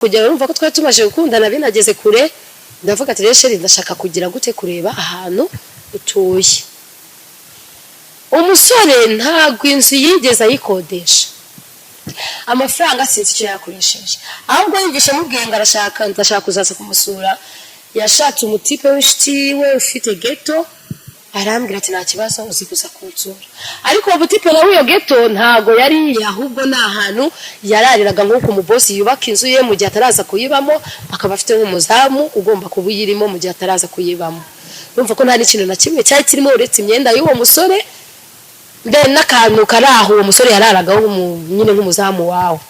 kujya urumva ko twari tumaje gukundana binageze kure ndavuga ati rero ndashaka kugira gute kureba ahantu utuye. Umusore ntabwo inzu yigeze ayikodesha, amafaranga sinzi icyo yakoresheje, ahubwo yumvishe mubwiye ngo ndashaka kuzaza kumusura. Yashatse umutipe w'inshuti we ufite ghetto, arambwira ati nta kibazo uzi kuza kunsura. Ariko umutipe nawe iyo ghetto ntago yari, ahubwo ni ahantu yarariraga nk'uko umubosi yubaka inzu ye mu gihe ataraza kuyibamo, akaba afite nk'umuzamu ugomba kuba uyirimo mu gihe ataraza kuyibamo. Urumva ko nta n'ikintu na kimwe cyari kirimo uretse imyenda y'uwo musore n'akantu kari aho uwo musore yararagaho nyine nk'umuzamu wawe.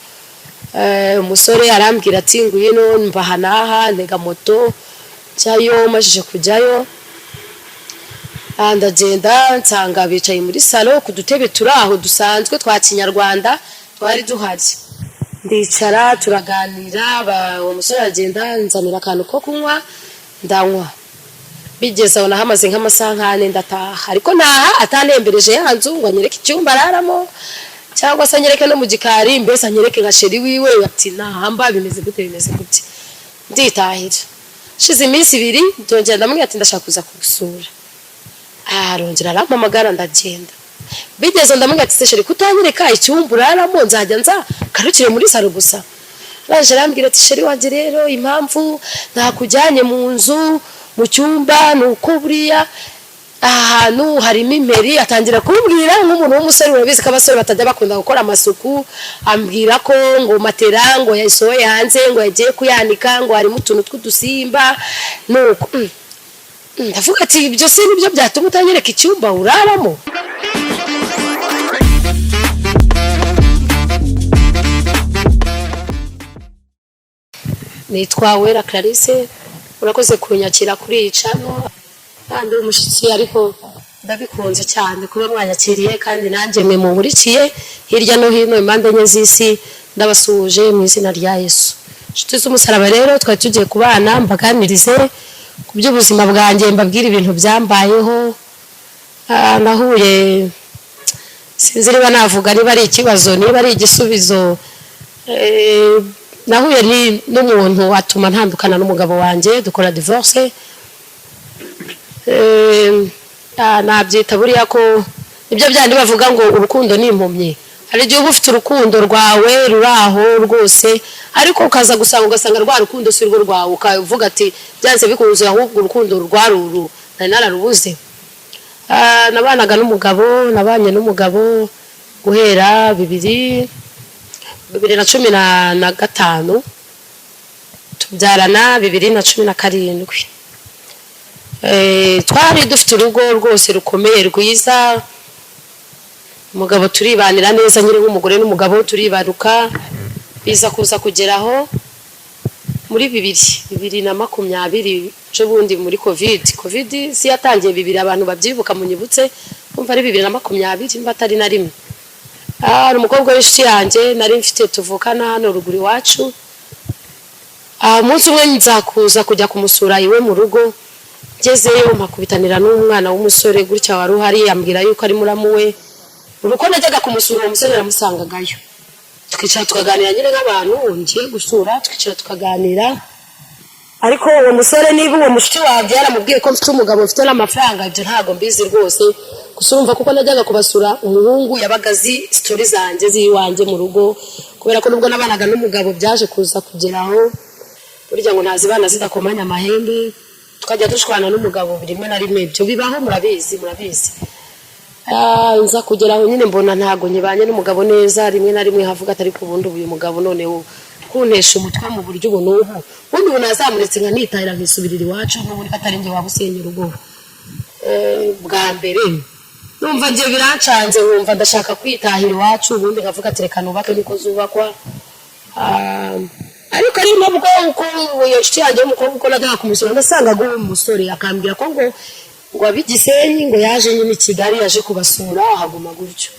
Umusore arambwira ati ngwino mva n'aha ntega moto cyayo, majije kujyayo ndagenda nsanga bicaye muri salo ku dutebe turi aho dusanzwe twa kinyarwanda twari duhari. Ndicara turaganira, uwo musore agenda nzanira akantu ko kunywa ndanywa. Bigeze aho nahamaze nk'amasaha nk'ane ndataha, ariko naha atanembereje ya nzu ngo anyereke icyumba araramo cyangwa se anyereke no mu gikari, mbese anyereke nka sheri wiwe. Ati nahamba bimeze gute nditahira. Shize iminsi 2 ndongera ndamubwira ati ndashaka kuza kugusura. Arongera arampamagara ndagenda. Bigeze ndamubwira ati sheri kutanyereka icyumba uraramo nzajya nza karukire muri salo gusa. Baje arambwira ati sheri wanje rero impamvu nakujyanye mu nzu mu cyumba nuko buriya ahantu harimo imeri. Atangira kumbwira nk'umuntu w'umusore urabizi ko abasore batajya bakunda gukora amasuku, ambwira ko ngo matera ngo yasohoye hanze ngo yagiye kuyanika ngo harimo utuntu tw'udusimba nuko ndavuga ati ibyo se nibyo byatuma utanyereka icyumba uraramo. Nitwa Wera Clarisse, urakoze kunyakira kuri iyi channel kandi umushyitsi, ariko ndabikunze cyane kuba mwanyakiriye kandi nanjye mwe munkurikiye hirya no hino impande enye z'isi. Ndabasuhuje mu izina rya Yesu. Inshuti z'umusaraba rero twari tugiye kubana mbaganirize ku by'ubuzima bwanjye, mbabwira ibintu byambayeho. Nahuye sinzi niba navuga niba ari ikibazo niba ari igisubizo. Nahuye n'umuntu watuma ntandukana n'umugabo wanjye, dukora divorce. Nabyita buriya ko ibyo byandi bavuga ngo urukundo ni impumyi. Hari igihe uba ufite urukundo rwawe ruraho rwose, ariko ukaza gusanga ugasanga rwa rukundo si rwo rwawe, ukavuga ati byanze bikunze ahubwo urukundo rwaruru nari nararubuze. Nabanaga n'umugabo, nabanye n'umugabo guhera 2015 tubyarana 2017. Twari dufite urugo rwose rukomeye rwiza, umugabo turibanira neza, nyiri nk'umugore n'umugabo turibaruka. Biza kuza kugeraho muri 2020 cyo bundi muri covid si yatangiye 2000, abantu babyibuka munyibutse kumva ari 2020 mbatari na rimwe. Umukobwa w'inshuti yanjye nari mfite tuvukana hano ruguru iwacu. Umunsi umwe nzakuza kujya kumusura iwe mu rugo, ngezeyo mpakubitanira n'umwana w'umusore gutya wari uhari, yambwira yuko ari muramu we. Uruko najyaga kumusura umusore namusangagayo, twicara tukaganira nyine nk'abantu ngiye gusura, twicara tukaganira. Ariko uwo musore niba uwo mushuti wanjye yaramubwiye ko mfite umugabo mfite n'amafaranga, ibyo ntago mbizi rwose. Gusumva kuko najyaga kubasura umuhungu yabagazi story zanjye ziwanjye mu rugo, kubera ko nubwo nabanaga n'umugabo byaje kuza kugeraho burya ngo ntazibana zidakomanya amahembe, tukajya dushwana n'umugabo rimwe na rimwe. Ibyo bibaho murabizi. Nza kugeraho nyine mbona ntago nyibanye n'umugabo neza, rimwe na rimwe havuga atari kubundi uyu mugabo noneho kuntesha umutwe mu buryo ubu n'ubu, ubundi nazamuretse nka nitahira nkisubirira iwacu n'ubundi atari njye wabusenya urugo. Bwa mbere numva ngiye birancanze, wumva ndashaka kwitahira iwacu, ubundi nkavuga ati reka nubake niko zubakwa. Ariko ari nabwo uko iyo nshuti yanjye y'umukobwa uko najyaga kumusura ndasangaga uwo musore akambwira ko ngo abigisenyi ngo yaje nyine Kigali yaje kubasura ahaguma gutyo.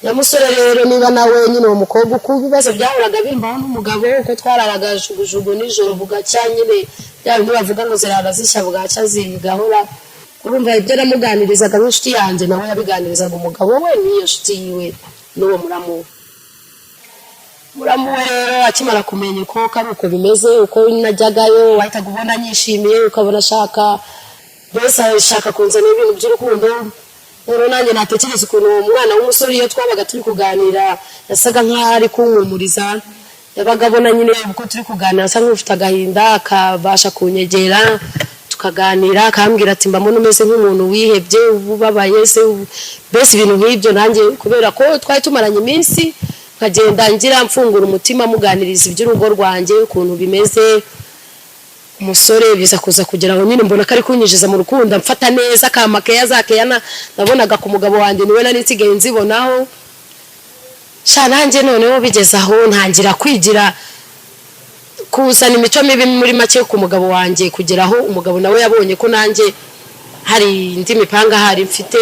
Ya musore rero niba nawe nyine uwo mukobwa uko ibibazo byahuraga bimbaho n'umugabo, uko twararaga jugujugu nijoro bugacya nyine byabindi bavuga ngo zirara zishya bugacya zigahora. Urumva ibyo namuganirizaga n'inshuti yanjye nawe yabiganirizaga umugabo we n'iyo nshuti yiwe n'uwo muramu. muramuwe rero akimara kumenya uko kari uko bimeze uko najyagayo wahita kubona nyishimiye ukabona shaka bose ashaka kunzana ibintu by'urukundo rero nanjye natekereza ukuntu umwana w'umusore iyo twabaga turi kuganira yasaga nk'ari kunkumuriza yabaga abona nyine uko turi kuganira asa nk'ufite agahinda akabasha kunyegera tukaganira akambwira ati mba mbona umeze nk'umuntu wihebye ubabaye se bese ibintu nk'ibyo nanjye kubera ko twari tumaranye iminsi nkagenda ngira mfungura umutima muganiriza iby'urugo rwanjye ukuntu bimeze umusore biza kuza kugira ngo nyine mbona kari kunyinjiza mu rukundo mfata neza kamakeya zakeyana nabonaga ku mugabo wanjye niwe nanisigaye nzibonaho nanjye noneho bigeze aho ntangira kwigira kuzana imico mibi muri make ku mugabo wanjye kugeraho umugabo nawe yabonye ko nanjye hari indi mipanga hari mfite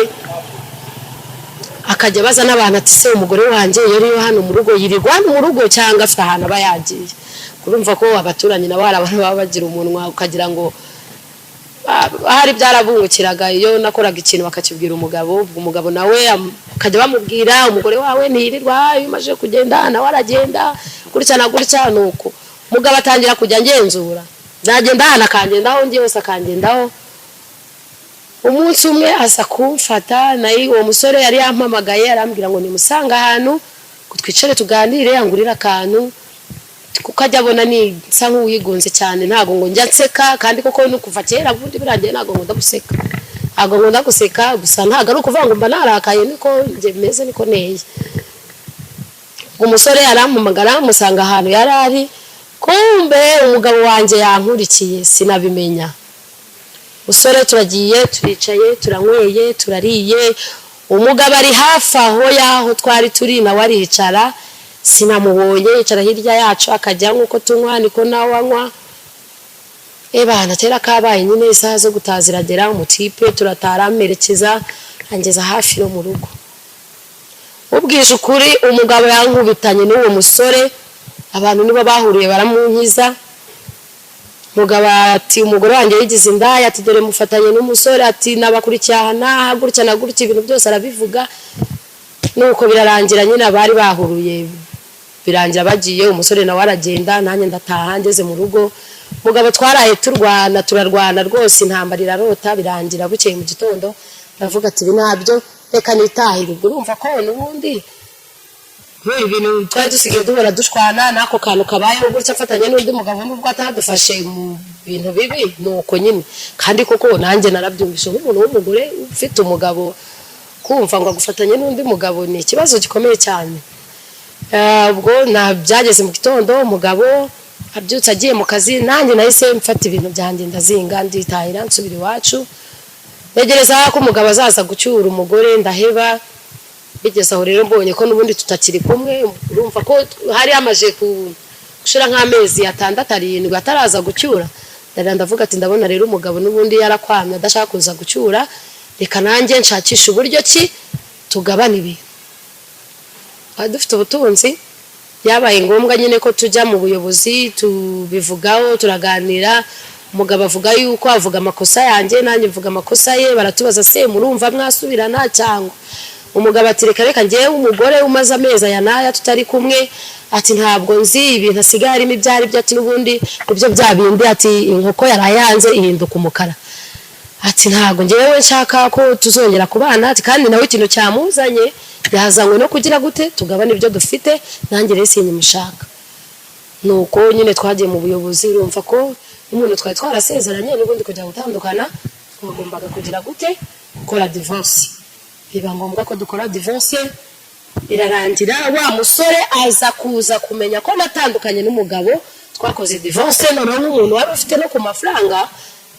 akajya baza n'abantu ati se umugore wanjye yari hano mu rugo yirirwa mu rugo cyangwa afite ahantu aba yagiye urumva ko abaturanyi nabo hari abantu baba bagira umunwa ukagira ngo hari byarabungukiraga iyo nakoraga ikintu bakakibwira umugabo nawe akajya bamubwira umugore wawe ntiyirirwa iyo umaze kugenda nawe aragenda gutya na gutya nuko umugabo atangira kujya ngenzura nagenda hano akangendaho ngiye hose akangendaho umunsi umwe aza kumfata nayo uwo musore yari yampamagaye arambwira ngo nimusanga ahantu twicare tuganire yangurira akantu kuko ajya abona ni nsa nk'uwigunze cyane ntago ngo njya nseka kandi koko no kuva kera bundi birangiye ntago ngo ndaguseka ntago ngo ndaguseka gusa ntago ari ukuvuga ngo mba narakaye niko nje meze niko neye umusore yarampamagara musanga ahantu yari ari kumbe umugabo wanjye yankurikiye sinabimenya usore turagiye turicaye turanyweye turariye umugabo ari hafi aho yaho twari turi nawe aricara sinamubonye yicara hirya yacu akajya nkuko tunywa niko nawe anywa bana tera kabaye nyine isaha zo gutaziragera umutipe turataramerekeza angeza hafi no mu rugo ubwije ukuri umugabo yankubitanye n'uwo musore abantu nibo bahuriye baramunkiza mugabo ati umugore wanjye yigize indaya ati dore mufatanye n'umusore ati nabakurikirana hagurutse nagurutse ibintu byose arabivuga nuko birarangira nyine abari bahuruye birangira bagiye umusore nawe aragenda nanjye ndataha ngeze mu rugo mugabo twaraye turarwana rwose intambara irarota birangira bukeye mu gitondo ndavuga ati binabyo reka nitahire ubwo urumva ko n'ubundi ibintu twari dusigaye duhora dushwana nako kantu kabayeho gutya afatanya n'undi mugabo nubwo atadufashe mu bintu bibi nuko nyine kandi koko nanjye narabyumvishe nk'umuntu w'umugore ufite umugabo kumva ngo agufatanye n'undi mugabo ni ikibazo gikomeye cyane ubwo byageze mu gitondo umugabo abyutse agiye mu kazi nanjye nahise mfata ibintu byanjye ndazinga nditahira nsubira iwacu negereza ko umugabo azaza gucyura umugore ndaheba bigeze aho rero mbonye ko n'ubundi tutakiri kumwe urumva ko hari amaje gushira nk'amezi 6-7 ataraza gucyura ndavuga ati ndabona rero umugabo n'ubundi yarakwamye adashaka kuza gucyura reka nanjye nshakisha uburyo ki tugabana ibi dufite ubutunzi yabaye ngombwa nyine ko tujya mu buyobozi tubivugaho turaganira umugabo avuga yuko avuga amakosa yanjye nanjye mvuga amakosa ye baratubaza se murumva mwasubirana cyangwa umugabo ati reka ngiye umugore umaze ameza ya naya tutari kumwe ati ntabwo nzi ibintu asigaye arimo ibyari byo ati n'ubundi ibyo byabindi ati inkoko yarayanze ihinduka umukara ati ntabwo ngewe nshaka ko tuzongera kubana ati kandi nawe ikintu cyamuzanye yazanywe no kugira gute tugabana ibyo dufite nanjye rero sinyimushaka nuko nyine twagiye mu buyobozi urumva ko umuntu twari twarasezeranye n'ubundi kujya gutandukana twagombaga kugira gute gukora divorce biba ngombwa ko dukora divorce irarangira wa musore aza kuza kumenya ko natandukanye n'umugabo twakoze divorce noneho n'umuntu wari ufite no ku mafaranga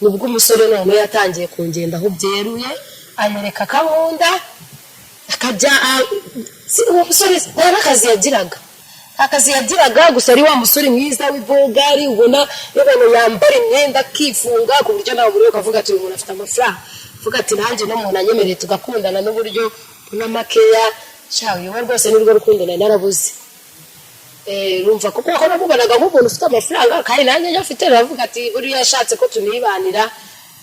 nubwo umusore none yatangiye kungenda aho byeruye anyereka kahunda akajya uwo musore akazi yagiraga gusa ari wa musore mwiza w'ibogari ubona ibintu yambara imyenda akifunga ku buryo nawe buri ukavuga ati umuntu afite amafaranga vuga ati nanjye no muntu anyemereye tugakundana n'uburyo unamakeya cyawe yewe rwose nirwo rukundana narabuze rumva kuko ko namubanaga nk'umuntu ufite amafaranga kandi nanjye afite aravuga ati buri yashatse ko tunibanira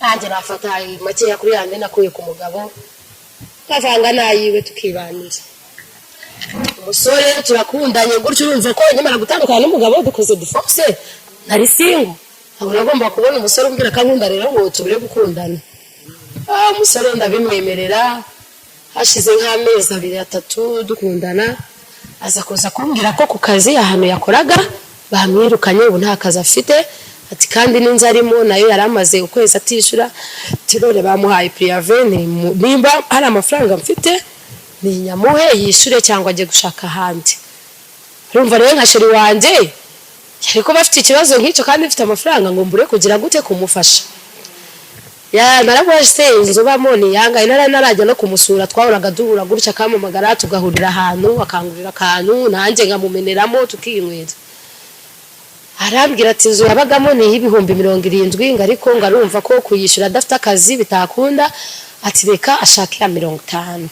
nanjye nafata makeya kuri yande nakuye ku mugabo kavanga nayiwe tukibanira umusore turakundanye gutyo urumva ko nyamara gutandukana n'umugabo dukoze divorce nari single ntabwo nagomba kubona umusore umbwira kankunda rero ngo tubure gukundana. Umusore ndabimwemerera hashize nk'amezi 2-3 dukundana aza kuza kumbwira ko ku kazi ahantu yakoraga bamwirukanye ubu nta kazi afite ati kandi n'inzu arimo nayo yaramaze ukwezi atishura tirore bamuhaye priave nimba hari amafaranga mfite ni nyamuhe yishure cyangwa aje gushaka ahandi. Urumva rero nka sheri wanje ariko bafite ikibazo nk'icyo kandi mfite amafaranga ngo mbure kugira gute kumufasha. Narabwaje inzu bamoni yanga narajya no kumusura twahoraga duhura gutya kamamagara tugahurira ahantu akangurira akantu nanjye ngamumeneramo tukinywera. Arambwira ati inzu yabagamo ni y'ibihumbi 70 ariko ngarumva ko kuyishura adafite akazi bitakunda ati reka ashake ya 50.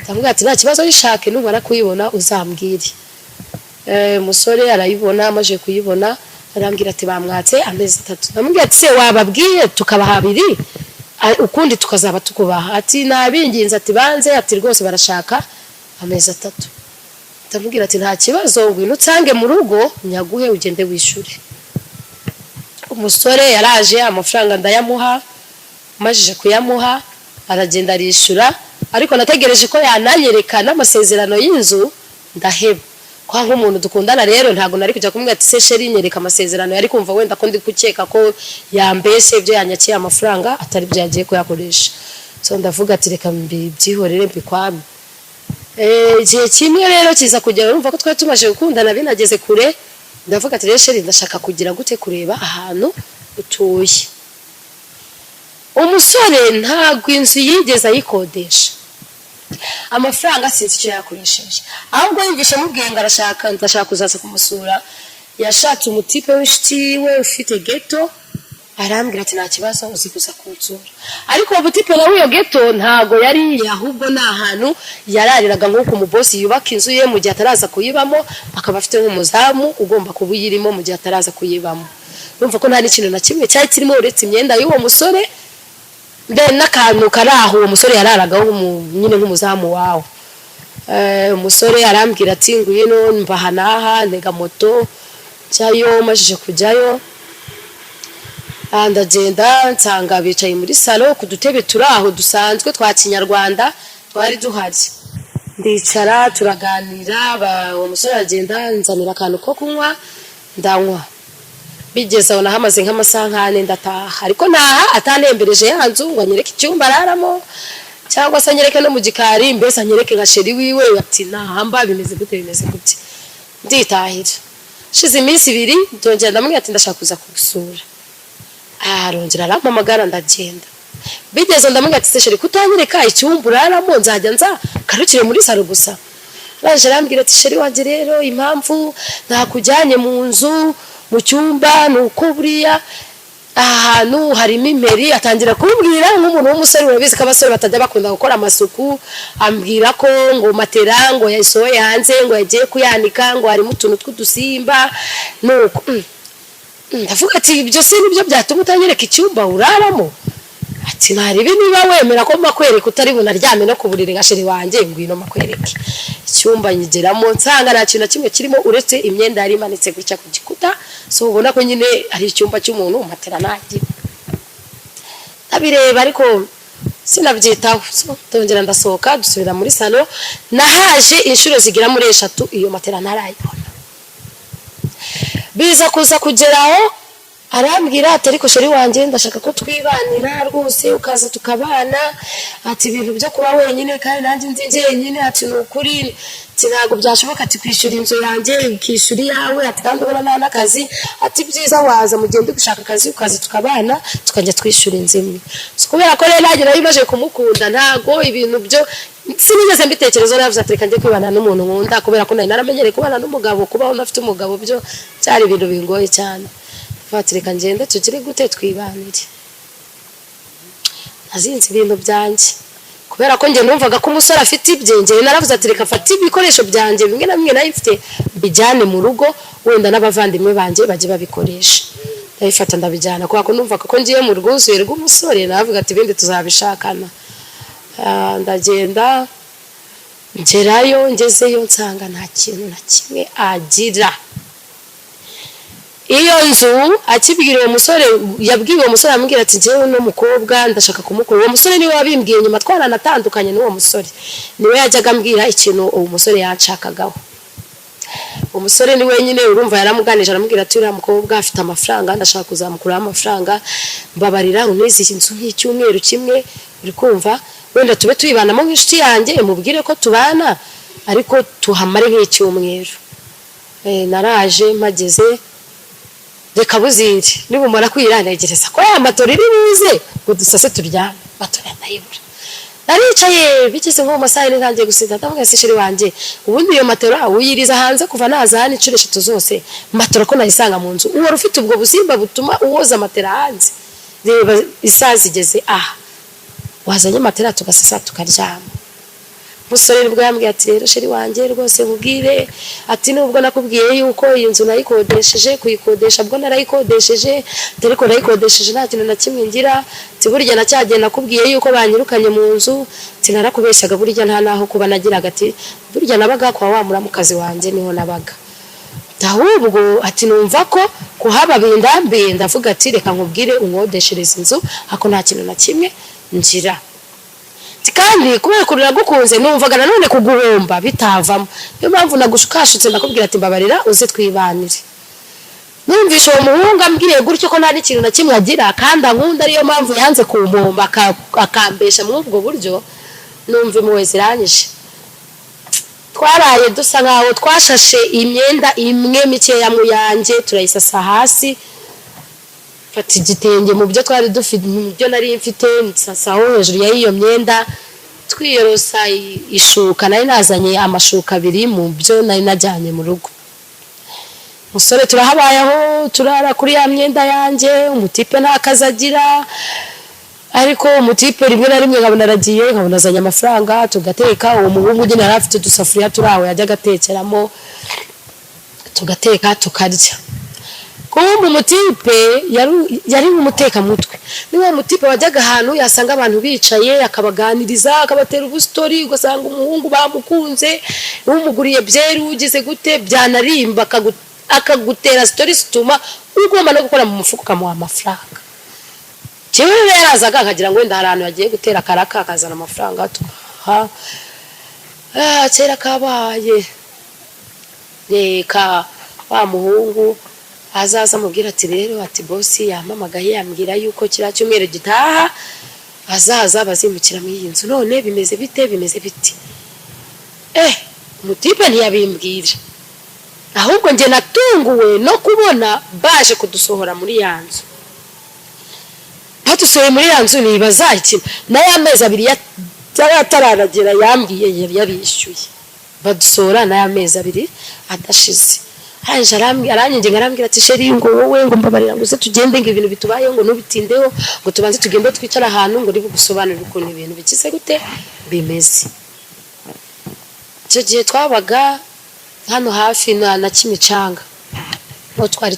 Ndamubwira ati nta kibazo yishake numara kuyibona uzambwire. Umusore arayibona amaje kuyibona arambwira ati bamwatse amezi 3. Ndamubwira ati se wababwiye tukabaha 2 ukundi tukazaba tukubaha ati nabinginze ati banze ati rwose barashaka amezi 3. Ndamubwira ati nta kibazo ngwino tsange mu rugo nyaguhe ugende wishure. Umusore yaraje amafaranga ndayamuha majije kuyamuha aragenda arishura ariko nategereje ko yananyereka n'amasezerano y'inzu ndaheba kwa nk'umuntu dukundana rero ntago nari kujya kumwe ati se sheri nyereka amasezerano yari kumva wenda ko ndi gukeka ko yambese ibyo yanyakiye amafaranga atari byo yagiye kuyakoresha. So ndavuga ati reka mbyihorere mbikwame. Igihe kimwe rero kiza kujya urumva ko twari tumaje gukundana binageze kure ndavuga ati rero sheri ndashaka kugira gute kureba ahantu utuye. Umusore ntago inzu yigeze ayikodesha amafaranga sinzi icyo yakoresheje ahubwo yumvishe mubwiye ngo ndashaka kuzaza kumusura yashatse umutipe w'ishiti we ufite ghetto arambwira ati nta kibazo uzikuza kunsura ariko ubutipe na wiyo ghetto ntago yari ahubwo na ahantu yarariraga nko ku mubosi yubaka inzu ye mu gihe ataraza kuyibamo akaba afite nk'umuzamu ugomba kubuyirimo mu gihe ataraza kuyibamo. Urumva ko nta n'ikintu na kimwe cyari kirimo uretse imyenda y'uwo musore n'akantu karaho uwo musore yararagaho nyine nk'umuzamu wawe. Umusore arambwira ati ngwino mbahanaha ntega moto cyayo majije kujyayo ndagenda nsanga bicaye muri salo ku dutebe turaho dusanzwe twa kinyarwanda twari duhari ndicara turaganira uwo musore agenda nzanira akantu ko kunywa ndanywa bigeze aho nahamaze nk'amasaha 4 ndataha ariko naha atanembereje yanzu ngo anyereke icyumba araramo cyangwa se anyereke no mu gikari mbese anyereke nka sheri wiwe ati nahamba bimeze gute nditahira. Shize iminsi 2 ndongera ndamubwira ati ndashaka kuza kugusura arongera arampamagara ndagenda bigeze ndamubwira ati sheri kutanyereka icyumba uraramo nzajya nza karukire muri salo gusa. Baje arambwira ati sheri wanje rero impamvu nakujyanye mu nzu mu cyumba nuko buriya ahantu harimo imeri atangira kumbwira nk'umuntu w'umusore urabizi ko abasore batajya bakunda gukora amasuku ambwira ko ngo matera ngo yasohoye hanze ngo yagiye kuyanika ngo harimo utuntu tw'udusimba nuko ndavuga ati ibyo si nibyo byatuma utanyereka icyumba uraramo ati naribi niba wemera ko makwereka utari bunaryame no kuburire nka sheri wanje ngwino makwereke icyumba nyigeramo nsanga nta kintu kimwe kirimo uretse imyenda yari imanitse gutya ku gikuta. So ubona ko nyine ari icyumba cy'umuntu matera nanjye abireba ariko sinabyitaho. So ndongera ndasohoka dusubira muri salo nahaje inshuro zigira muri 3 iyo matera narayibona biza kuza kugeraho arambwira ati ariko sheri wanje ndashaka ko twibanira rwose ukaza tukabana ati ibintu byo kuba wenyine kandi nanjye nzi njyenyine ati nukuri tinago byashoboka ati kwishura inzu yanjye ikishuri yawe ati kandi ubona n'akazi ati byiza waza mugende gushaka akazi ukaza tukabana tukajya twishura inzu imwe. So kubera ko rero nagira bimaje kumukunda ntago ibintu byo sinigeze mbitekerezo navuze ati reka njye kwibana n'umuntu nkunda kubera ko nari naramenyereye kubana n'umugabo kubaho unafite umugabo byo cyari ibintu bingoye cyane. Fatireka ngende tugire gute twibanire azinze ibintu byanje kubera ko nge numvaga ko umusore afite ibyenje naravuze ati reka fata ibikoresho byanje bimwe na bimwe nayifite bijyane mu rugo wenda n'abavandimwe banje baje babikoresha ndabifata ndabijyana kubera ko numvaga ko ngiye mu rwuzuye rw'umusore navuga ati bindi tuzabishakana. Ndagenda ngerayo ngezeyo nsanga nta kintu na kimwe agira. Iyo nzu akibwira uwo musore, yabwiye uwo musore amubwira ati njyewe no mukobwa ndashaka kumukora. Uwo musore niwe wabimbwiye nyuma twaranatandukanye n'uwo musore, niwe yajyaga ambwira ikintu uwo musore yanshakagaho. Umusore ni wenyine urumva yaramuganije aramubwira ati uriya mukobwa afite amafaranga ndashaka kuzamukuraho amafaranga, mbabarira uneze inzu nk'icyumweru kimwe, uri kumva wenda tube tuyibanamo nk'inshuti yanjye, mubwire ko tubana ariko tuhamare nk'icyumweru. Naraje mpageze reka buzindi nibumara kwirantegereza ko ya matora iri buze ngo dusase turyame. Matora ndayibura, naricaye bigeze nko mu masaha ntangiye gusinda, ndavuga se sheri wanje ubundi iyo matora uyiriza hanze kuva naza hano inshuro 3 zose, matora ko nayisanga mu nzu. Uwo rufite ubwo buzimba butuma uwoza matera hanze, reba isaha zigeze wazanye matera tugasasa tukaryama. Musore nibwo yambwiye ati rero sheri wanje rwose nkubwire ati nubwo nakubwiye yuko iyi nzu nayikodesheje, kuyikodesha bwo narayikodesheje, ariko nayikodesheje nta kintu na kimwe ngira, burya nacyagenda nakubwiye yuko banyirukanye mu nzu, narakubeshyaga burya nta naho kuba nagiraga, ati burya nabaga kwa wa muramukazi wanje niho nabaga. Ahubwo ati numva ko kuhaba bindambiye, ndavuga ati reka nkubwire unkodeshereze inzu hako nta kintu na kimwe ngira. Kandi kubera kurira gukunze numvaga nanone kuguhomba bitavamo, niyo mpamvu nagushukashutse nakubwira ati mbabarira uze twibanire. Numvisha uwo muhungu ambwiye gutyo ko nta n'ikintu na kimwe agira kandi ankunda, ariyo mpamvu yanze kumpomba akambesha muri ubwo buryo, numva impuhwe ziranyishe. Twaraye dusa nkaho twashashe imyenda imwe mikeya mu yanjye turayisasa hasi, fata igitenge mu byo twari dufite, mu byo nari mfite nsasaho hejuru ya iyo myenda, twiyorosa ishuka. Nari nazanye amashuka 2 mu byo nari najyanye mu rugo. Musore turahabayeho turara kuri ya myenda yanjye, umutipe ntakazagira, ariko umutipe rimwe na rimwe nkabona aragiye, nkabona azanye amafaranga tugateka. Uwo muhungu nyine yari afite udusafuriya turaho yajya gatekeramo tugateka tukarya. Kumbe umutipe yari umuteka mutwe, niwe mutipe wajyaga ahantu yasanga abantu bicaye akabaganiriza akabatera ubustori, ugasanga umuhungu bamukunze n'umuguriye byeri ugize gute byanarimba akagutera story zituma ugomba no gukora mu mufuko kamuha amafaranga. Cyewe yarazaga akagira ngo wenda ahantu yagiye gutera karaka akazana amafaranga kera kabaye. Reka wa muhungu azaza mubwira ati rero ati boss yampamagaye yambwira yuko kira cyumweru gitaha azaza bazimukira mu iyi nzu, none bimeze bite umutipe ntiyabimbwira, ahubwo nge natunguwe no kubona baje kudusohora muri yanzu. Batusohoye muri yanzu nibaza iki na ya mezi 2 yatararagera yambwiye yari yabishyuye, badusohora na ya mezi 2 adashize. Haje aranyinge ngarambwira ati sheri ngo wowe ngo mbabarira ngo se tugende ngo ibintu bitubaye ngo nubitindeho ngo tubanze tugende twicara ahantu ngo ribu gusobanura ukuntu ibintu bikize gute bimeze. Cyo gihe twabaga hano hafi na Kimicanga, no twari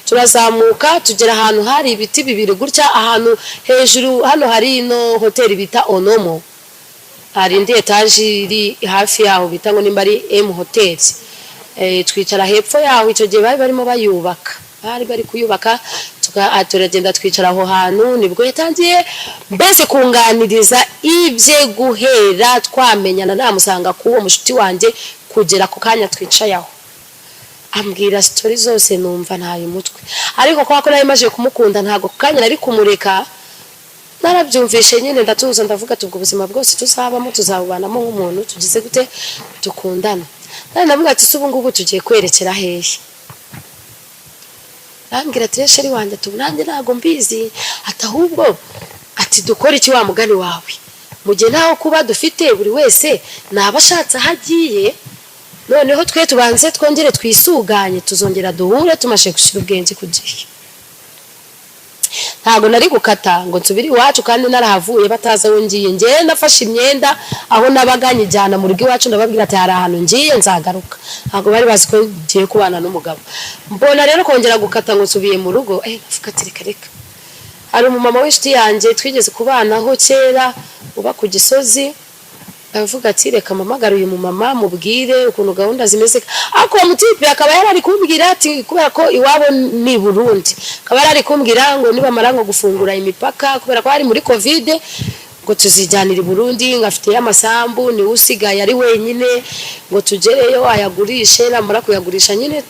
turazamuka tugera ahantu hari ibiti 2 gutya, ahantu hejuru hano hari no hoteli bita Onomo, hari indi etage iri hafi yaho bita ngo nimba ari M Hotel. Twicara hepfo yaho icyo gihe barimo bayubaka, bari kuyubaka, turagenda twicara aho hantu. Nibwo yatangiye mbese kunganiriza ibye guhera twamenyana namusanga kuwo mushuti wanjye kugera ku kanya twicaye aho, ambwira story zose numva ntayo mutwe, ariko kwa ko nayo maje kumukunda ntago kanya nari kumureka. Narabyumvishe nyine ndatuza ndavuga tubwo ubuzima bwose tuzabamo tuzabubanamo nk'umuntu tugize gute dukundana. Navuga ati subu ngubu tugiye kwerekera hehe, ambwira ati sheri wanjye tubunange ntago mbizi, atahubwo ati dukora iki wa mugani wawe mu gihe naho kuba dufite buri wese nabashatse hagiye, noneho twe tubanze twongere twisuganye tuzongera duhure tumashe gushira ubwenge ku gihe. Ntago nari gukata ngo nsubiri iwacu kandi narahavuye bataza wongiye, nge nafashe imyenda aho nabaganye jyana mu rugo iwacu ndababwira ati hari ahantu ngiye nzagaruka. Ntago bari bazi ko ngiye kubana n'umugabo. Mbona rero kongera gukata ngo nsubiye mu rugo, navuga ati reka hari umumama w'ishiti yanjye twigeze kubanaho kera uba ku Gisozi, avuga ati reka mpamagare uyu mumama mubwire ukuntu gahunda zimeze, ariko uwo mutipe akaba yarari kumbwira ati kubera ko iwabo ni Burundi, akaba yarari kumbwira ngo nibamara ngo gufungura imipaka kubera ko hari muri covid ngo tuzijyanira i Burundi, ngafite y'amasambu ni usigaye ari wenyine ngo tugereyo ayagurishe, namara kuyagurisha nyine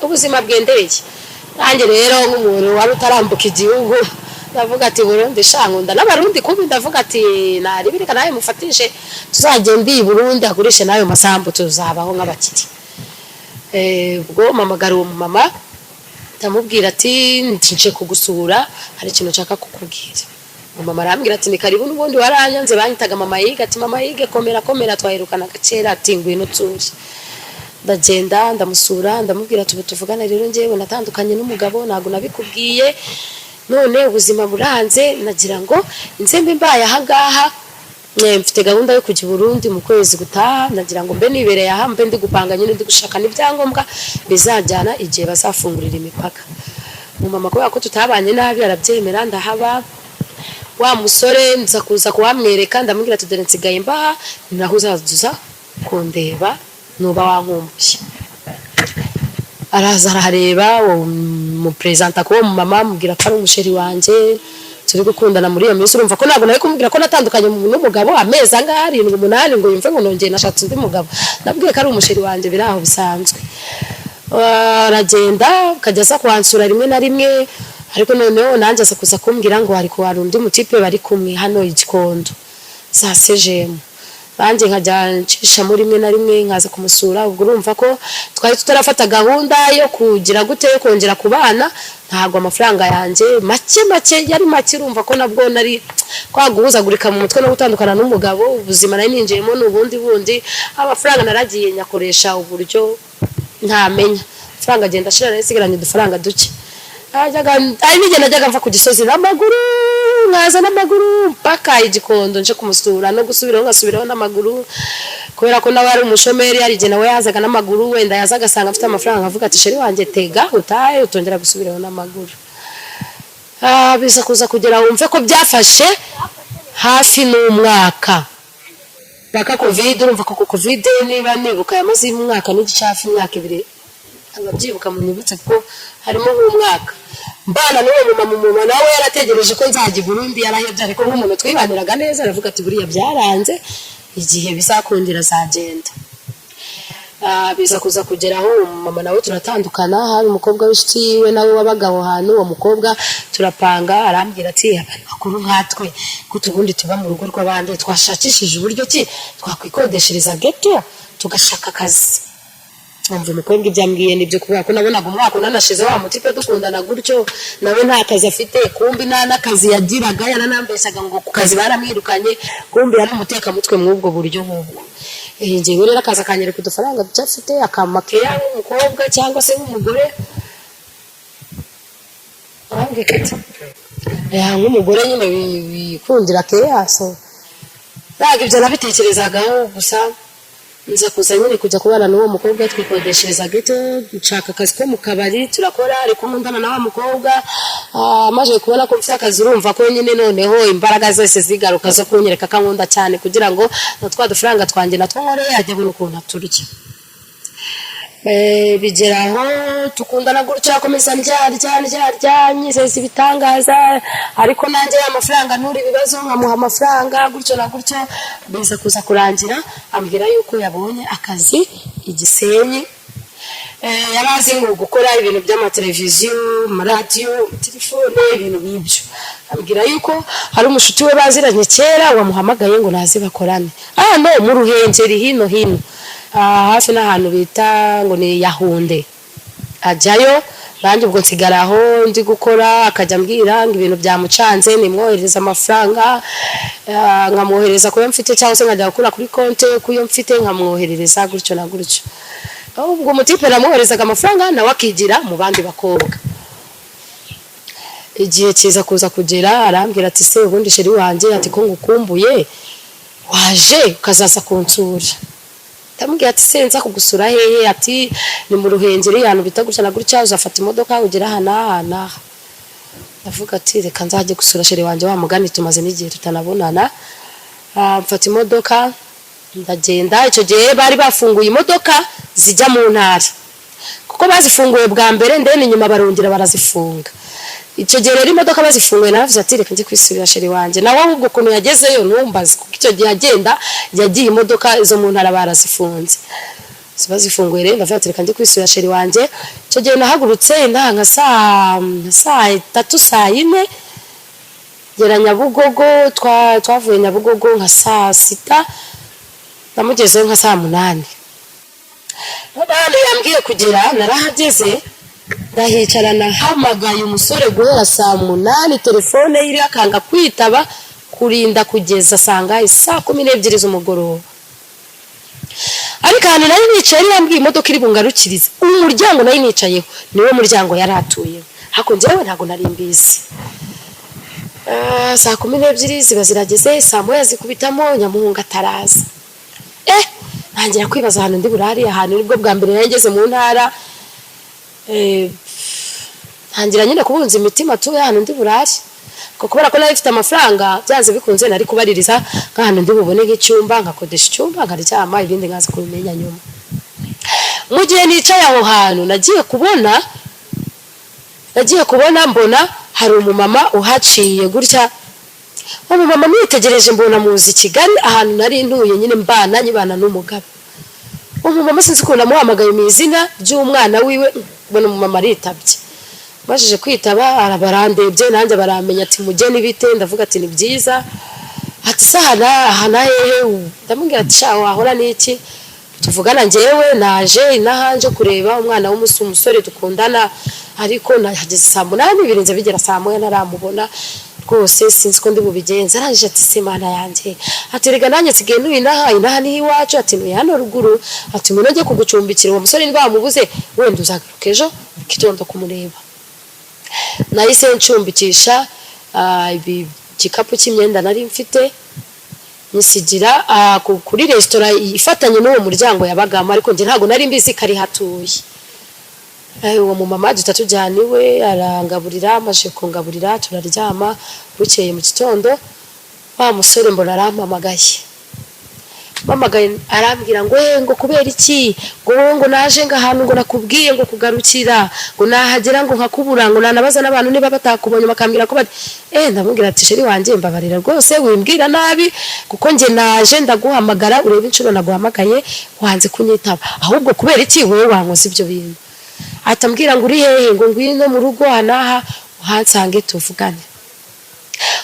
ubuzima bwendereye. Nanjye rero nk'umuntu wari utarambuka igihugu ndavuga ati Burundi shankunda n'abarundi kubi, ndavuga ati nari bireka nawe mufatishe tuzagenda i Burundi agurishe nayo masambu tuzabaho nk'abakiti. Ubwo mamagara uwo mama ndamubwira ati nje kugusura hari ikintu nshaka kukubwira. Mama arambwira ati ni karibu n'ubundi waranyanze banyitaga mama yiga, ati mama yige komera twahirukana gakera ati ngwino tsuri. Ndagenda ndamusura ndamubwira ati tuvugana rero njewe natandukanye n'umugabo ntago nabikubwiye, none ubuzima buranze nagira ngo inzembe mbaye ahangaha mfite gahunda yo kujya Burundi mu kwezi gutaha, nagira ngo mbe nibereye aha mbe ndi gupanga nyine ndi gushaka n'ibyangombwa bizajyana igihe bazafungurira imipaka. Mama kubera ko tutabanye nabi arabyemera ndahaba. Wa musore nza kuza kuhamwereka ndamubwira ati dore nsigaye mbaha naho uzazuza kundeba nuba wankumbuye. Araza arareba mu presenta ko mama mubwira ko ari umusheri wanje turi gukundana muri iyo minsi. Urumva ko ntabwo nari kumubwira ko natandukanye n'umugabo amezi angahe 7-8 ngo yumve ngo nongeye nashatse undi mugabo, nabwiye ko ari umusheri wanje biraho bisanzwe. Aragenda kajya kwansura rimwe na rimwe, ariko noneho nanjye asa kuza kumbwira ngo ari kuwa rundi mutipe bari kumwe hano igikondo za sejemu, banjye nkajya ncisha muri rimwe na rimwe nkaza kumusura. Ubwo urumva ko twari tutarafata gahunda yo kugira gute yo kongera kubana, ntago amafaranga yanjye make yari make. Urumva ko nabwo nari kwaguhuzagurika mu mutwe no gutandukana n'umugabo, ubuzima nari ninjiyemo n'ubundi amafaranga naragiye nyakoresha uburyo ntamenya, amafaranga agenda ashira nasigaranye udufaranga duke. Ari nige najyaga mva ku gisozi n'amaguru nkaza n'amaguru mpaka igikondo nje kumusura no gusubiraho ngasubiraho n'amaguru, kubera ko nawe ari umushomeri ari je nawe yazaga n'amaguru, wenda yazaga asanga afite amafaranga avuga ati sheri wanje tega utahe utongera gusubiraho n'amaguru. Biza kuza kugera wumve ko byafashe hafi n'umwaka baka covid. Urumva ko covid niba nibuka yamaze umwaka n'igice hafi imyaka 2 ababyibuka mu nyibutse ko harimo umwaka mbana n'uwo mama nawe yarategereje ko nzajya i Burundi, yarahebye ariko nk'umuntu twibaniraga neza aravuga ati buriya byaranze igihe bizakundira zagenda. Biza kuza kugeraho mama nawe turatandukana, hari umukobwa w'ishiti we nawe wabagaho hano, uwo mukobwa turapanga arambwira ati bakuru nkatwe kutubundi tuba mu rugo rw'abandi twashakishije uburyo ki twakwikodeshereza ghetto tugashaka akazi. Umva umukobwa ibyambwiye nibyo kubera ko nabonaga umwaka nanashize wa mutipe dukundana gutyo nawe nta kazi afite, kumbi n'akazi yagiraga yaranambeshaga ngo ku kazi baramwirukanye, kumbi yari umuteka mutwe mw'ubwo buryo nk'ubwo. Njyewe rero akaza kanyereka udufaranga duke afite akamakeya nk'umukobwa cyangwa se nk'umugore nk'umugore nyine wikundira keya. So ntabwo ibyo nabitekerezagaho, gusa nza kuza nyine kujya kubana n'uwo mukobwa twikodeshereza ghetto, nshaka akazi ko mu kabari turakora, ariko nkundana na wa mukobwa. Amaze kubona ko mfite akazi urumva ko nyine noneho imbaraga zose zigaruka zo kunyereka kankunda cyane kugira ngo natwa dufaranga twanjye natwo nkore yajya abona ukuntu aturya. Bigeraho tukundana gutyo akomeza njya nyizeza ibitangaza, ariko nanjye amafaranga nuri ibibazo nkamuha amafaranga gutyo na gutyo. Biza kuza kurangira ambwira yuko yabonye akazi Igisenyi, yarazi ngo gukora ibintu by'amateleviziyo, radio, telefone, ibintu nk'ibyo. Ambwira yuko hari umushuti we baziranye kera wamuhamagaye ngo naze bakorane no mu Ruhengeri hino hafi n'ahantu bita ngo ni Yahunde. Ajyayo nanjye ubwo nsigaraho ndi gukora, akajya mbwira ngo ibintu byamucanze nimwohereza amafaranga, nkamwohereza kuyo mfite cyangwa se nkajya gukura kuri konte kuyo mfite nkamwoherereza gutyo na gutyo. Ubwo mutipe namwoherezaga amafaranga nawe akigira mu bandi bakobwa. Igihe kiza kuza kugera arambwira ati se ubundi sheri wanje ati ko ngukumbuye waje ukazaza kunsura. Ndamubwira ati senza kugusura hehe, ati ni mu Ruhengeri yantu bita gutya na gutya uzafata imodoka ugera hana. Ndavuga ati reka nzaje gusura sheri wanje wa mugani tumaze n'igihe tutanabonana. mfata imodoka ndagenda. Icyo gihe bari bafunguye imodoka zijya mu ntara kuko bazifunguye bwa mbere ndende inyuma barongera barazifunga. Icyo gihe rero imodoka bazifunguye naravuze ati reka njye kwisubira sheri wanje nawe ahubwo ukuntu yagezeyo ntumbaze kuko icyo gihe agenda yagiye imodoka izo mu ntara barazifunze. Bazifunguye rero ndavuga ati reka njye kwisubira sheri wanje. Icyo gihe nahagurutse nka saa 3 saa 4 gera Nyabugogo. Twavuye Nyabugogo nka saa 6 namugezeyo nka saa 8. None yambwiye kugera narahageze ndahicara nahamagaye umusore guhera saa 8 telefone iri akanga kwitaba kurinda kugeza sanga saa 12 z'umugoroba. Ariko hano nari nicaye yambwiye imodoka iri bungarukiriza umuryango nari nicayeho niwe muryango yaratuye hako njyewe ntago nari mbizi. Saa 12 ziba zirageze saa 1 zikubitamo Nyamuhunga ataraza. Ntangira kwibaza ahantu ndi burari ahantu nibwo bwa mbere nageze mu ntara. Ntangira nyine kubunza imitima tu ahantu ndi burari ko kubera ko nari mfite amafaranga byanze bikunze nari kubaririza nk'ahantu ndi bubone nk'icyumba nkakodesha icyumba nkaryama ibindi nkaza kubimenya nyuma. Mu gihe nicaye aho hantu nagiye kubona mbona hari umumama uhaciye gutya. Umumama mwitegereje mbona muzi Kigali ahantu nari ntuye nyine nyibana n'umugabo. Umumama sinzi ko namuhamagaye mu izina ry'umwana wiwe mbona umumama aritabye. Bajije kwitaba arabarandebye nanjye baramenya ati mugeni bite ndavuga ati ni byiza. Ati sahana hehe ndamubwira ati sha wahora niki tuvugana njyewe naje inahanje kureba umwana w'umusore dukundana ariko nahageze saa 8 birenze bigera saa 1 naramubona rwose sinzi ko ndi bubigenza. Arangije ati se mana yanjye ati rega nanjye sigaye inaha ni iwacu ati ni hano ruguru ati mwe ngiye kugucumbikira uwo musore niba mubuze wenda uzagaruka ejo kitondo kumureba. Nahise ncumbikisha ibi gikapu cy'imyenda nari mfite nisigira kuri restaurant ifatanye n'uwo muryango yabagamo ariko nje ntago nari mbizi kari hatuye. Uwo mumama dutatujyaniwe arangaburira amaje kungaburira turaryama. Bukeye mu gitondo wa musore mbona arampamagaye arambwira ngo kubera iki ngo naje ngahantu ngo nakubwiye ngo kugarukira ngo nahagera ngo nkakubura ngo nanabaza n'abantu niba batakubonye bakambwira ko ndamubwira ati sheri wanje mbabarira rwose wimbwira nabi kuko nje naje ndaguhamagara urebe inshuro naguhamagaye wanze kunyitaba ahubwo kubera iki wowe wankoze ibyo bintu. Atambwira ngo uri hehe ngo ngwino mu rugo hanaha uhansange tuvugane.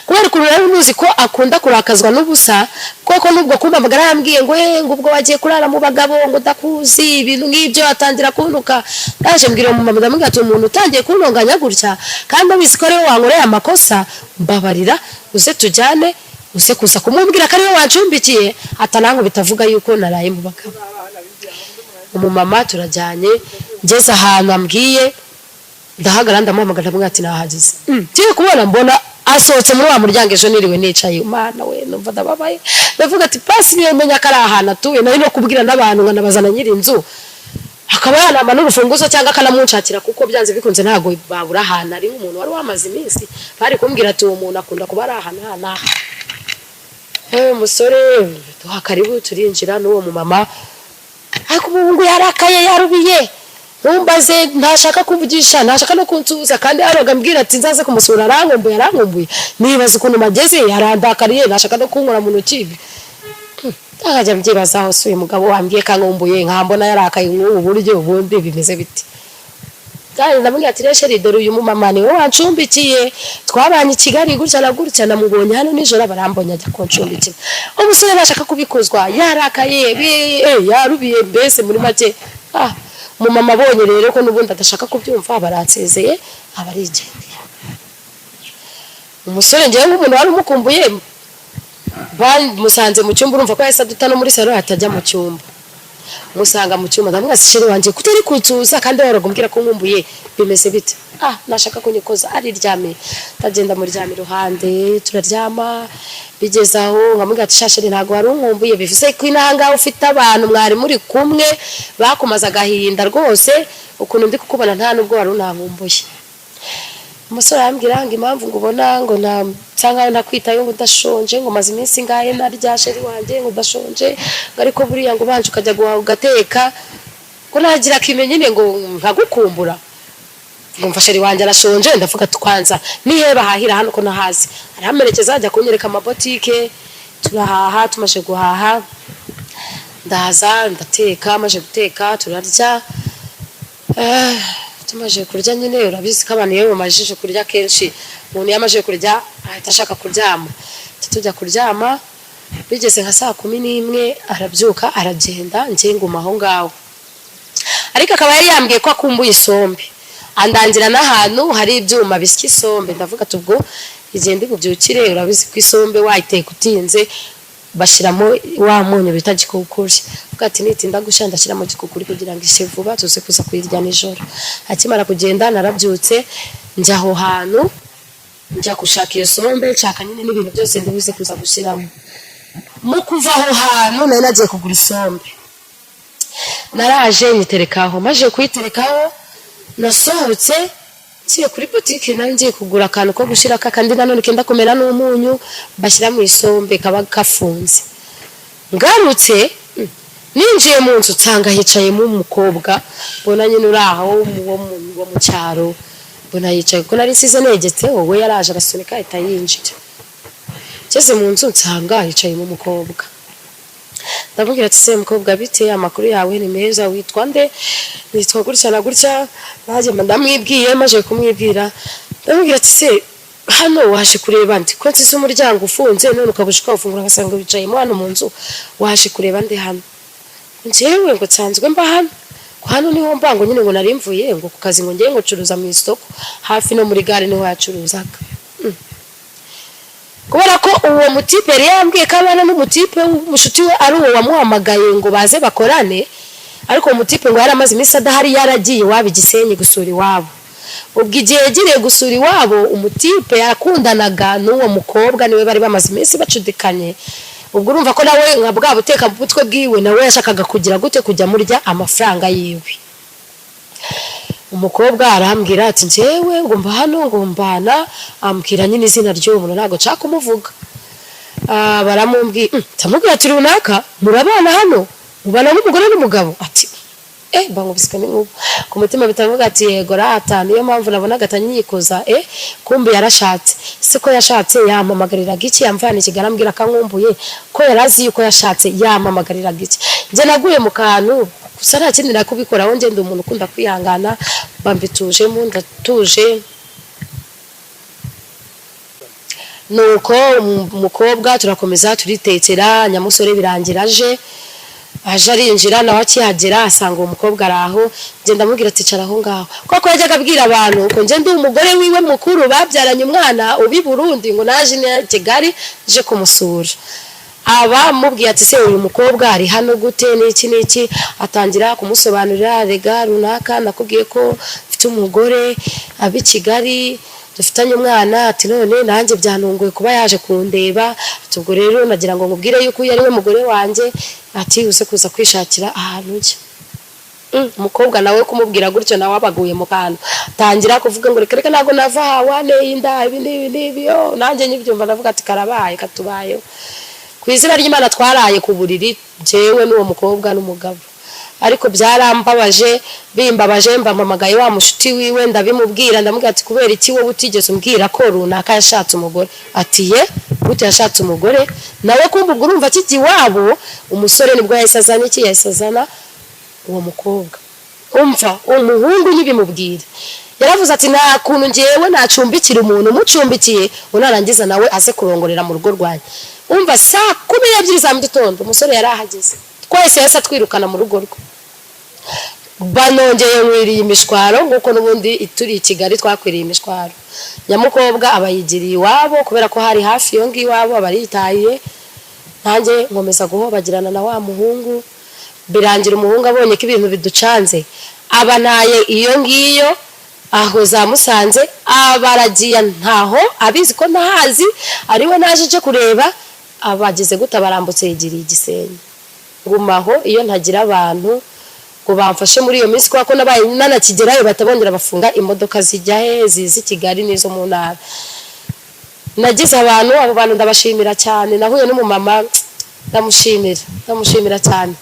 Kubera ko rero nuzi ko akunda kurakazwa n'ubusa kuko nubwo kumpamagara yambwiye ngo ubwo wagiye kurara mu bagabo ngo ndakuzi ibintu nk'ibyo atangira kuntuka. Ndaje mbwira mu mama ndamubwira ati umuntu utangiye kuntonganya gutya kandi abizi ko rero wankoreye amakosa mbabarira uze tujyane uze kuza kumubwira ko ariwe wancumbikiye atanango bitavuga yuko naraye mu bagabo. Umumama turajyanye ngeze ahantu ambwiye ndahagara ndamuhamagara ndamubwira ati nahageze. Tiye kubona mbona asohotse muri wa muryango ejo niriwe nicaye umwana we numva ndababaye ndavuga ati pasi yemenya ko ari ahantu atuye nari no kubwira n'abantu ngo nabazana nyiri inzu akaba yanama n'urufunguzo cyangwa akanamunshakira kuko byanze bikunze ntago babura ahantu ari umuntu wari wamaze iminsi bari kumbwira ati uwo muntu akunda kuba ari ahantu hanaha. Umusore duha karibu turinjira n'uwo mumama ariko ubu yarakaye yarubiye ntumbaze ntashaka kuvugisha ntashaka no kunsubiza kandi aroga mbwira ati nzaze kumusura arangombuye nibaza ukuntu mageze yarandakariye ntashaka no kunkora mu ntoki. Akajya mbyibazaho suye mugabo wambwiye kangombuye nkambona yarakaye nk'ubu buryo ubundi bimeze biti. Kandi ndamubwira ati resheri dore uyu mumama ni wowe wancumbikiye twabanye i Kigali gutya na gutya namubonye hano nijoro barambonye ajya kuncumbikira. Umusore bashaka kubikozwa yarakaye yarubiye mbese muri make. Mumama abonye rero ko nubundi adashaka kubyumva baransezeye abarigendeye. Umusore ngewe nk'umuntu wari umukumbuye musanze mu cyumba urumva ko yahise aduta no muri salo atajya mu cyumba. Musanga mu cyumba ndamubwira ati sheri wanje kutari kunsuza kandi waragumbwira ko nkumbuye bimeze bite. Nashaka kunyikoza ariryame ndagenda muryama iruhande turaryama bigezaho nkamubwira ati shasheri ntago wari unkumbuye bivuze ko inanga ufite abantu mwari muri kumwe bakumaza gahinda rwose ukuntu ndi kukubona nta nubwo wari unankumbuye. umusore arambwira ngo impamvu ngo ubona ngo nta cyangwa nakwitayo ngo udashonje ngo maze iminsi ngahe narya sheri wanjye ngo udashonje ngo ariko buriya ngo banje ukajya ugateka ko nagira kimenyine ngo nkagukumbura ngo mfa sheri wanjye arashonje ndavuga tukwanza nihe bahahira hano ko nahazi aramerekeza ajya kunyereka amabotike turahaha tumaje guhaha ndaza ndateka maje guteka turarya tumaje kurya nyine urabizi ko abantu yewe majije kurya kenshi umuntu yamaje kurya ahita ashaka kuryama tujya kuryama bigeze nka saa 11 arabyuka aragenda ngiye nguma aho ngaho ariko akaba yari yambwiye ko akumbuye isombe andangira n'ahantu hari ibyuma bisya isombe ndavuga tubwo igende bubyukire urabizi ko isombe wayiteka utinze bashiramo wa munyu bita gikukuri ugati nitinda gusha ndashiramo gikukuri kugira ngo ishe vuba tuze kuza kuyirya nijoro akimara kugenda narabyutse njya aho hantu njya gushaka iyo sombe nshaka nyine n'ibintu byose ndibuze kuza gushiramo mu kuva aho hantu nari nagiye kugura isombe naraje niterekaho maje kuyiterekaho nasohotse ngiye kuri boutique nanjye kugura akantu ko gushira kandi nanone kenda kumera n'umunyu bashyira mu isombe kaba kafunze ngarutse ninjiye mu nzu nsanga hicayemo umukobwa mbona nyine uraho wo mu cyaro mbona yicaye ko nari size negetse wowe yaraje arasunika ahita yinjira cyeze mu nzu nsanga hicayemo umukobwa ndabwira ati se mukobwa bite amakuru yawe ni meza witwa nde nitwa gutya na gutya naje ndamwibwiye maje kumwibwira ndabwira ati se hano waje kureba ndi ko nsize umuryango ufunze none ukabushika ufungura ngasanga wicaye mu hano mu nzu waje kureba ndi hano njyewe ngo tsanzwe mba hano niho mbango nyine ngo nari mvuye ngo ku kazi ngo ngiye ngo curuza mu isoko hafi no muri gare niho yacuruzaga kubera ko uwo mutipe yari yambwiye ko abana n'umutipe w'umushuti we ari uwo wamuhamagaye ngo baze bakorane ariko uwo mutipe ngo yaramaze iminsi adahari yaragiye wabigisenye gusura iwabo ubwo igihe yagiriye gusura iwabo umutipe yakundanaga n'uwo mukobwa niwe bari bamaze iminsi bacudikanye ubwo urumva ko nawe nka bwa buteka mu butwe bwiwe nawe yashakaga kugira gute kujya murya amafaranga yiwe umukobwa arambwira ati njyewe ngo mba hano ngo mbana ambwira nyine izina ry'uwo muntu ntago nshaka kumuvuga baramumbwiye tamubwira ati runaka murabana hano mubana n'umugore n'umugabo ati bangubisika n'ubu ku mutima bitavuga ati yego rata niyo mpamvu nabonaga atanyikoza kumbe yarashatse siko yashatse yampamagarira giki yamvana ikigarambwira kankumbuye ko yarazi yuko yashatse yampamagarira giki nje naguye mu kantu gusa nta kindi nakubikora aho ngende umuntu ukunda kwihangana bambituje mu ndatuje nuko umukobwa turakomeza turitekera nyamusore birangira aje arinjira nawe akihagera asanga uwo mukobwa araho ngenda mubwira ati cara aho ngaho koko yajyaga abwira abantu ko nje ndi umugore wiwe mukuru babyaranye umwana ubi Burundi ngo naje ne Kigali je kumusura aba mubwiye ati se uyu mukobwa ari hano gute n'iki atangira kumusobanurira rega runaka nakubwiye ko mfite umugore abi Kigali dufitanye umwana ati none nanjye byanunguye kuba yaje kundeba tubwo rero nagira ngo ngubwire yuko yari we mugore wanjye ati uze kuza kwishakira ahantu ujya umukobwa nawe kumubwira gutyo nawe abaguye mu kantu tangira kuvuga ngo reka nago nava hawane inda ibi yo nanjye nyibyumva navuga ati karabaye katubayeho kwizina ry'Imana twaraye ku buriri jewe n'uwo mukobwa n'umugabo ariko byarambabaje bimbabaje mbamamagaye wa mushuti wiwe ndabimubwira ndamubwira ati kubera iki wowe utigeze umbwira ko runaka yashatse umugore ati ye gute yashatse umugore nawe kumva urumva kiti wabo umusore nibwo yahise iki yahise uwo mukobwa umva umuhungu nibimubwira yaravuze ati nta kuntu ngewe nacumbikira umuntu mucumbikiye unarangiza nawe aze kurongorera mu rugo rwanjye umva saa 12 za mu gitondo umusore yarahageze twese yasa twirukana mu rugo rwe banongeye mwiriye imishwaro nguko nubundi ituri Kigali twakwiriye imishwaro nyamukobwa abayigiriye iwabo kubera ko hari hafi yo ngiwabo abaritaye nanjye ngomeza guhobagirana na wa muhungu birangira umuhungu abonye ko ibintu biducanze abanaye iyo ngiyo aho za Musanze abaragiye ntaho abizi ko ntahazi ariwe naje kureba abagize gutabarambutse yigiriye igisenyi ngumaho iyo ntagira abantu ngo bamfashe muri iyo minsi kuko nabaye nanakigerayo batabongera bafunga imodoka zijya he zizi Kigali nizo mu ntara. Nagize abantu abo bantu ndabashimira cyane, nahuye n'umumama ndamushimira cyane.